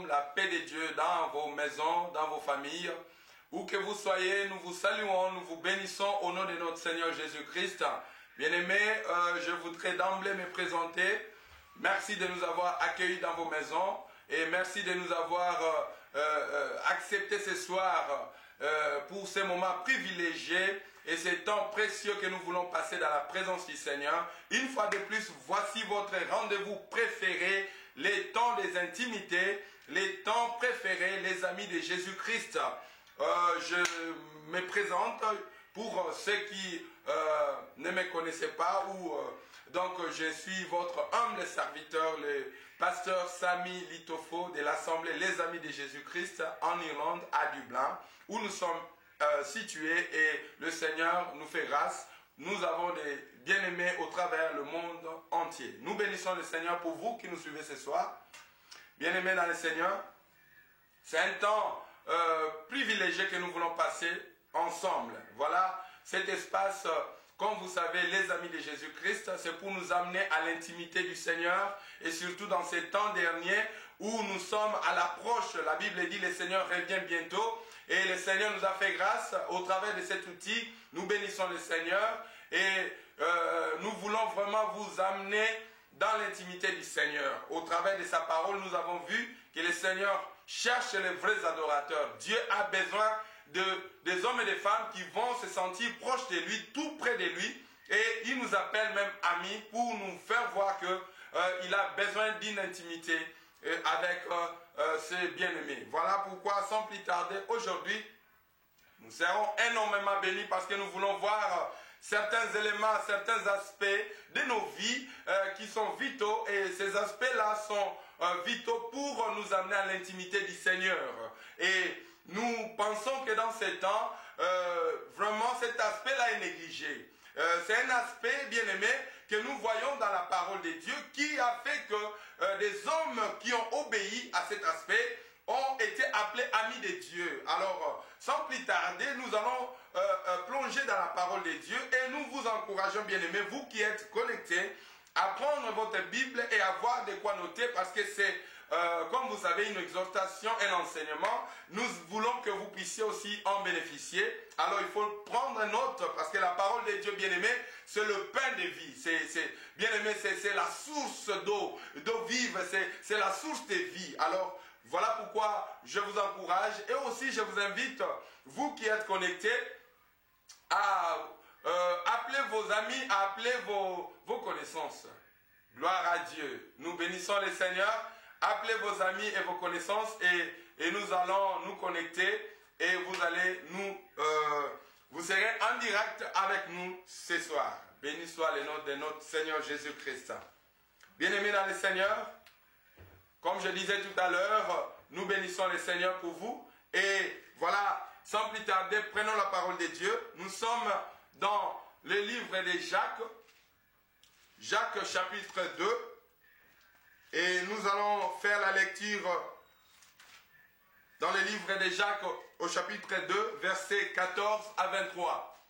shalom, la paix de Dieu dans vos maisons, dans vos familles. Où que vous soyez, nous vous saluons, nous vous bénissons au nom de notre Seigneur Jésus-Christ. Bien-aimés, je voudrais d'emblée me présenter. Merci de nous avoir accueillis dans vos maisons et merci de nous avoir accepté ce soir pour ces moments privilégiés et ces temps précieux que nous voulons passer dans la présence du Seigneur. Une fois de plus, voici votre rendez-vous préféré, les temps des intimités, les temps préférés, les amis de Jésus-Christ. Je me présente pour ceux qui ne me connaissaient pas donc je suis votre humble serviteur, le pasteur Sami Litofo de l'Assemblée Les Amis de Jésus-Christ en Irlande, à Dublin, où nous sommes situés et le Seigneur nous fait grâce. Nous avons des bien-aimés au travers le monde entier. Nous bénissons le Seigneur pour vous qui nous suivez ce soir. Bien-aimés dans le Seigneur, c'est un temps privilégié que nous voulons passer ensemble. Voilà cet espace. Comme vous savez, les amis de Jésus-Christ, c'est pour nous amener à l'intimité du Seigneur et surtout dans ces temps derniers où nous sommes à l'approche. La Bible dit le Seigneur revient bientôt et le Seigneur nous a fait grâce au travers de cet outil. Nous bénissons le Seigneur et nous voulons vraiment vous amener dans l'intimité du Seigneur. Au travers de sa parole, nous avons vu que le Seigneur cherche les vrais adorateurs. Dieu a besoin des hommes et des femmes qui vont se sentir proches de lui, tout près de lui, et il nous appelle même amis pour nous faire voir qu'il a besoin d'une intimité avec ses bien-aimés. Voilà pourquoi, sans plus tarder, aujourd'hui, nous serons énormément bénis parce que nous voulons voir certains éléments, certains aspects de nos vies qui sont vitaux, et ces aspects-là sont vitaux pour nous amener à l'intimité du Seigneur. Et nous pensons que dans ces temps, vraiment cet aspect-là est négligé. C'est un aspect, bien aimé, que nous voyons dans la parole de Dieu qui a fait que des hommes qui ont obéi à cet aspect ont été appelés amis de Dieu. Alors, sans plus tarder, nous allons plonger dans la parole de Dieu et nous vous encourageons, bien aimés, vous qui êtes connectés, à prendre votre Bible et à voir de quoi noter parce que c'est comme vous savez, une exhortation, un enseignement. Nous voulons que vous puissiez aussi en bénéficier. Alors il faut prendre note parce que la parole de Dieu, bien-aimé, c'est le pain de vie. Bien-aimé, c'est la source d'eau vive, c'est la source de vie. Alors voilà pourquoi je vous encourage et aussi je vous invite, vous qui êtes connectés, à appeler vos amis, à appeler vos connaissances. Gloire à Dieu. Nous bénissons le Seigneur. Appelez vos amis et vos connaissances et nous allons nous connecter et vous serez en direct avec nous ce soir. Béni soit le nom de notre Seigneur Jésus-Christ. Bien-aimés dans le Seigneur, comme je disais tout à l'heure, nous bénissons le Seigneur pour vous. Et voilà, sans plus tarder, prenons la parole de Dieu. Nous sommes dans le livre de Jacques, Jacques chapitre 2. Et nous allons faire la lecture dans le livre de Jacques au chapitre 2, versets 14 à 23.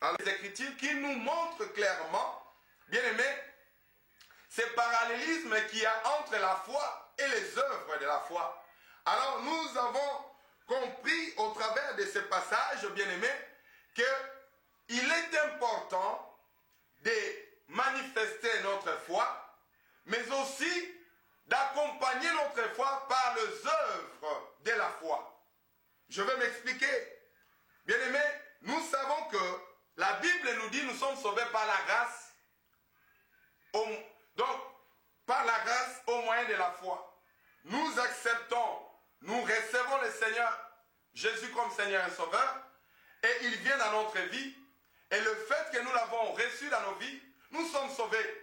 Alors, les Écritures qui nous montrent clairement, bien aimés, ce parallélisme qu'il y a entre la foi et les œuvres de la foi. Alors nous avons compris au travers de ce passage, bien aimés, qu'il est important de manifester notre foi, mais aussi d'accompagner notre foi par les œuvres de la foi. Je vais m'expliquer. Bien-aimés, nous savons que la Bible nous dit que nous sommes sauvés par la grâce, donc par la grâce au moyen de la foi. Nous acceptons, nous recevons le Seigneur Jésus comme Seigneur et Sauveur, et il vient dans notre vie, et le fait que nous l'avons reçu dans nos vies, nous sommes sauvés.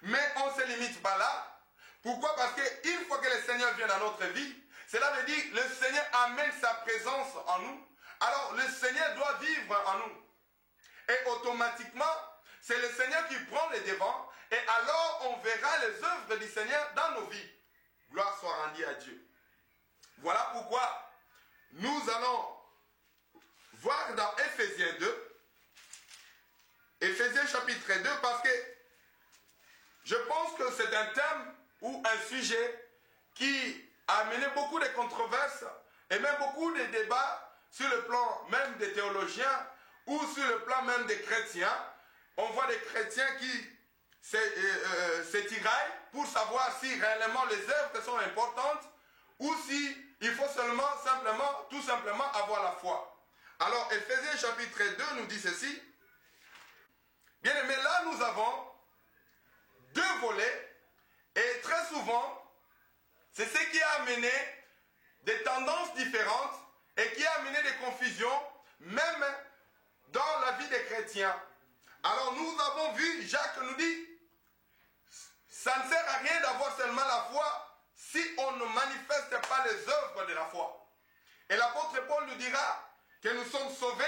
Mais on ne se limite pas là. Pourquoi? Parce qu'une fois que le Seigneur vient dans notre vie, cela veut dire que le Seigneur amène sa présence en nous. Alors le Seigneur doit vivre en nous. Et automatiquement, c'est le Seigneur qui prend les devants. Et alors on verra les œuvres du Seigneur dans nos vies. Gloire soit rendue à Dieu. Voilà pourquoi nous allons voir dans Éphésiens 2. Éphésiens chapitre 2, parce que je pense que c'est un thème ou un sujet qui a amené beaucoup de controverses et même beaucoup de débats sur le plan même des théologiens ou sur le plan même des chrétiens. On voit des chrétiens qui se tiraillent pour savoir si réellement les œuvres sont importantes ou si il faut tout simplement avoir la foi. Alors, Éphésiens chapitre 2 nous dit ceci. Bien aimé, là nous avons deux volets et très souvent, c'est ce qui a amené des tendances différentes et qui a amené des confusions, même dans la vie des chrétiens. Alors nous avons vu, Jacques nous dit, ça ne sert à rien d'avoir seulement la foi si on ne manifeste pas les œuvres de la foi. Et l'apôtre Paul nous dira que nous sommes sauvés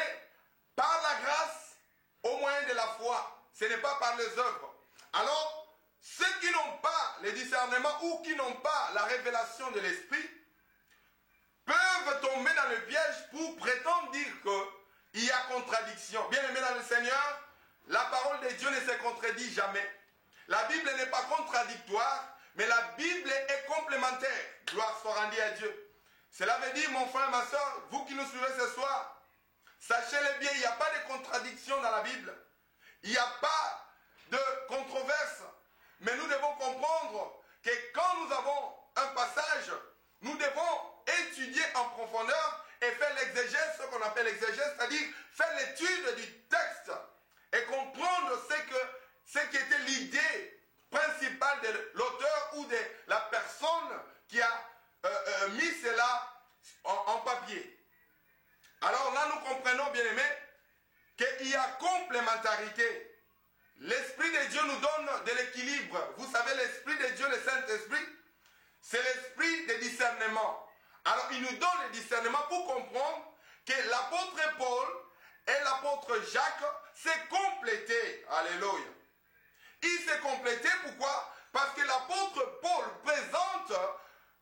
par la grâce au moyen de la foi. Ce n'est pas par les œuvres. Alors, ceux qui n'ont pas le discernement ou qui n'ont pas la révélation de l'esprit peuvent tomber dans le piège pour prétendre dire qu'il y a contradiction. Bien aimé dans le Seigneur, la parole de Dieu ne se contredit jamais. La Bible n'est pas contradictoire, mais la Bible est complémentaire. Gloire soit rendue à Dieu. Cela veut dire, mon frère, ma soeur, vous qui nous suivez ce soir, sachez-le bien, il n'y a pas de contradiction dans la Bible. Il n'y a pas de controverse. Mais nous devons comprendre que quand nous avons un passage, nous devons étudier en profondeur et faire l'exégèse, ce qu'on appelle l'exégèse, c'est-à-dire faire l'étude du texte et comprendre ce qui était l'idée principale de l'auteur ou de la personne qui a mis cela en papier. Alors là, nous comprenons, bien aimés, qu'il y a complémentarité. L'Esprit de Dieu nous donne de l'équilibre. Vous savez, l'Esprit de Dieu, le Saint-Esprit, c'est l'Esprit de discernement. Alors, il nous donne le discernement pour comprendre que l'apôtre Paul et l'apôtre Jacques s'est complété. Alléluia. Il s'est complété, pourquoi? Parce que l'apôtre Paul présente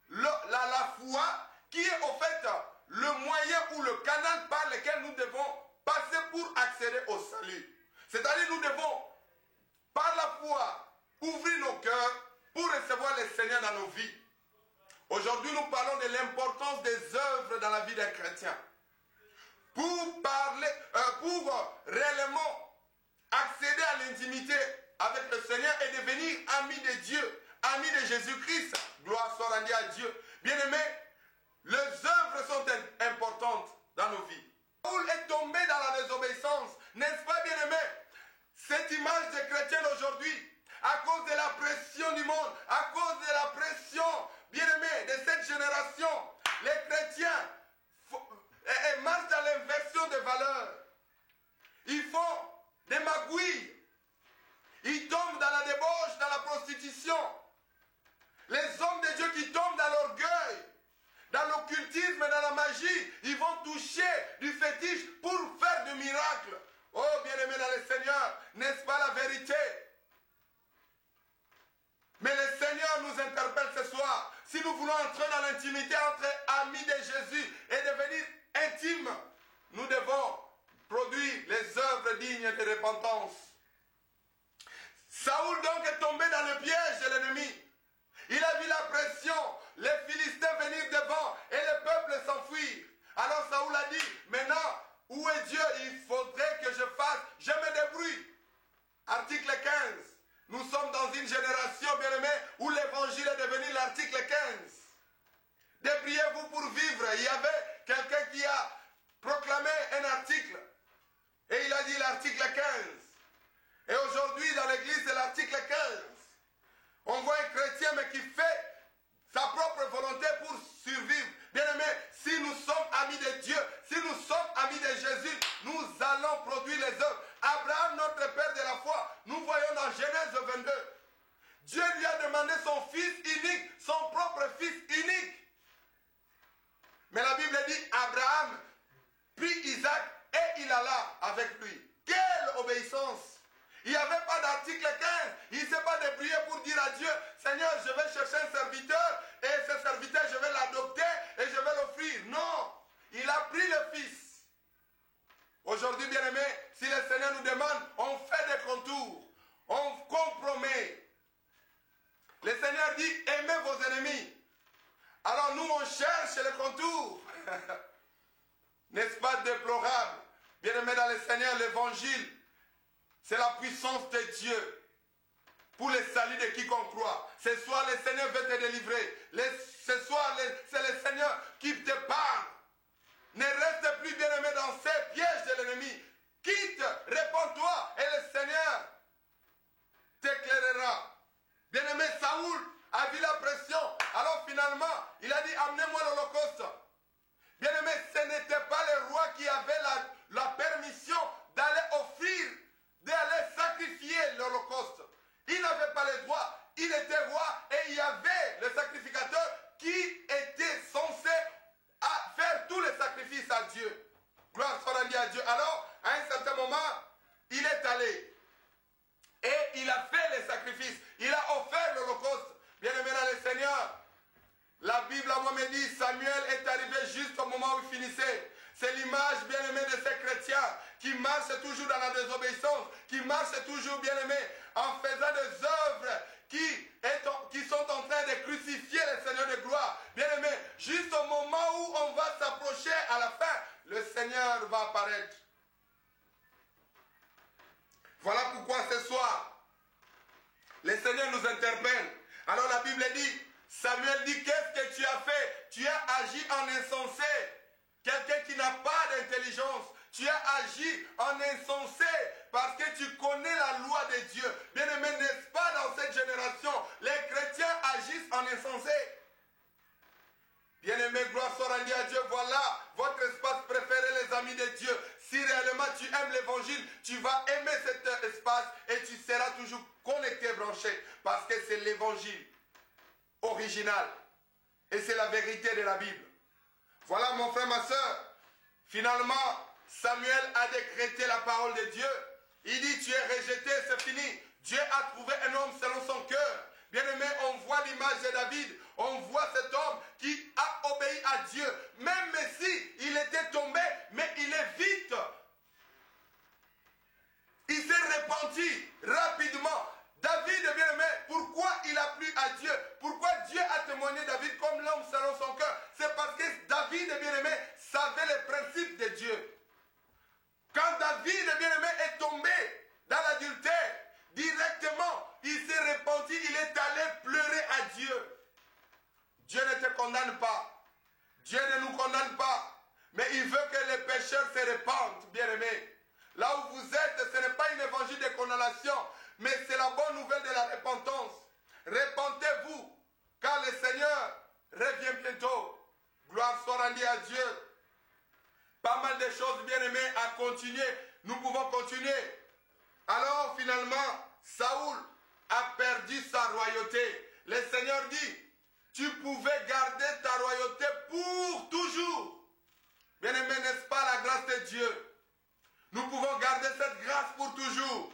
la foi qui est au fait le moyen ou le canal par lequel nous devons passer pour accéder au salut. C'est-à-dire nous devons, par la foi, ouvrir nos cœurs pour recevoir le Seigneur dans nos vies. Aujourd'hui, nous parlons de l'importance des œuvres dans la vie d'un chrétien. Pour réellement accéder à l'intimité avec le Seigneur et devenir ami de Dieu, ami de Jésus-Christ. Gloire soit rendue à Dieu. Bien-aimés, les œuvres sont importantes dans nos vies. Paul est tombé dans la désobéissance, n'est-ce pas, bien-aimés? Cette image des chrétiens d'aujourd'hui, à cause de la pression du monde, à cause de la pression, bien-aimés, de cette génération, les chrétiens marchent dans l'inversion des valeurs. Ils font des magouilles. Ils tombent dans la débauche, dans la prostitution. Les hommes de Dieu qui tombent dans l'orgueil, dans l'occultisme et dans la magie, ils vont toucher du fétiche pour faire des miracles. Oh, bien-aimés dans le Seigneur, n'est-ce pas la vérité? Mais le Seigneur nous interpelle ce soir. Si nous voulons entrer dans l'intimité entre amis de Jésus et devenir intimes, nous devons produire les œuvres dignes de repentance. Saoul donc est tombé dans le piège de l'ennemi. Il a vu la pression, les Philistins venir devant et le peuple s'enfuir. Alors Saoul a dit, maintenant, où est Dieu? Il faudrait que je me débrouille. Article 15. Nous sommes dans une génération, bien-aimée, où l'évangile est devenu l'article 15. Débrouillez-vous pour vivre. Il y avait quelqu'un qui a proclamé un article. Et il a dit l'article 15. Et aujourd'hui, dans l'église, c'est l'article 15. On voit un chrétien, mais qui fait sa propre volonté pour survivre. Bien-aimés, si nous sommes amis de Dieu, si nous sommes amis de Jésus, nous allons produire les œuvres. Abraham, notre père de la foi, nous voyons dans Genèse 22. Dieu lui a demandé son fils unique, son propre fils unique. Mais la Bible dit, Abraham prit Isaac et il alla avec lui. Quelle obéissance! Il n'y avait pas d'article 15. Il ne s'est pas débrouillé pour dire à Dieu, Seigneur, je vais chercher un serviteur et ce serviteur, je vais l'adopter et je vais l'offrir. Non, il a pris le fils. Aujourd'hui, bien-aimés, si le Seigneur nous demande, on fait des contours, on compromet. Le Seigneur dit, aimez vos ennemis, Alors nous, on cherche le contour. N'est-ce pas déplorable? Bien-aimés dans le Seigneur, l'évangile, c'est la puissance de Dieu pour le salut de quiconque croit. Ce soir, le Seigneur veut te délivrer. Ce soir, c'est le Seigneur qui te parle. Ne reste plus bien-aimé dans ces pièges de l'ennemi. Quitte, réponds-toi et le Seigneur t'éclairera. Bien-aimé, Saoul a vu la pression. Alors finalement, il a dit, amenez-moi l'Holocauste. Bien-aimé, ce n'était pas le roi qui avait la permission d'aller offrir, d'aller sacrifier l'Holocauste. Il n'avait pas le droit. Il était roi et il y avait le sacrificateur qui était censé faire tous les sacrifices à Dieu. Gloire soit rendue à Dieu. Alors, à un certain moment, il est allé et il a fait les sacrifices. Il a offert l'Holocauste. Bien-aimé dans le Seigneur, la Bible à moi me dit, Samuel est arrivé juste au moment où il finissait. C'est l'image, bien-aimé, de ces chrétiens qui marchent toujours dans la désobéissance, qui marchent toujours, bien-aimé, en faisant des œuvres qui sont en train de crucifier le Seigneur de gloire. Bien-aimé, juste au moment où on va s'approcher à la fin, le Seigneur va apparaître. Voilà pourquoi ce soir, le Seigneur nous interpelle. Alors la Bible dit, Samuel dit, qu'est-ce que tu as fait? Tu as agi en insensé. Quelqu'un qui n'a pas d'intelligence. Tu as agi en insensé parce que tu connais la loi de Dieu. Bien-aimé, n'est-ce pas dans cette génération, les chrétiens agissent en insensé. Bien-aimé, gloire soit rendue à Dieu. Voilà votre espace préféré, les amis de Dieu. Si réellement tu aimes l'évangile, tu vas aimer cet espace et tu seras toujours connecté, branché. Parce que c'est l'évangile original. Et c'est la vérité de la Bible. Voilà mon frère, ma soeur. Finalement, Samuel a décrété la parole de Dieu. Il dit, tu es rejeté, c'est fini. Dieu a trouvé un homme selon son cœur. Bien-aimé, on voit l'image de David. On voit cet homme qui a obéi à Dieu. Même si il était tombé, mais il est vite. Il s'est repenti rapidement. David, bien-aimé, pourquoi il a plu à Dieu? Pourquoi Dieu a témoigné David comme l'homme selon son cœur? C'est parce que David, bien-aimé, savait les principes de Dieu. Quand David, bien-aimé, est tombé dans l'adultère, directement, il s'est repenti, il est allé pleurer à Dieu. Dieu ne te condamne pas. Dieu ne nous condamne pas. Mais il veut que les pécheurs se répandent, bien-aimé. Là où vous êtes, ce n'est pas une évangile de condamnation, mais c'est la bonne nouvelle de la repentance. Repentez-vous, car le Seigneur revient bientôt. Gloire soit rendue à Dieu. Pas mal de choses, bien-aimées, à continuer. Nous pouvons continuer. Alors, finalement, Saoul a perdu sa royauté. Le Seigneur dit, tu pouvais garder ta royauté pour toujours. Bien-aimé, n'est-ce pas la grâce de Dieu? Nous pouvons garder cette grâce pour toujours.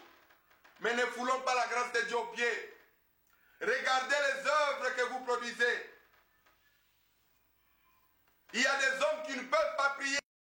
Mais ne foulons pas la grâce de Dieu aux pieds. Regardez les œuvres que vous produisez. Il y a des hommes qui ne peuvent pas prier.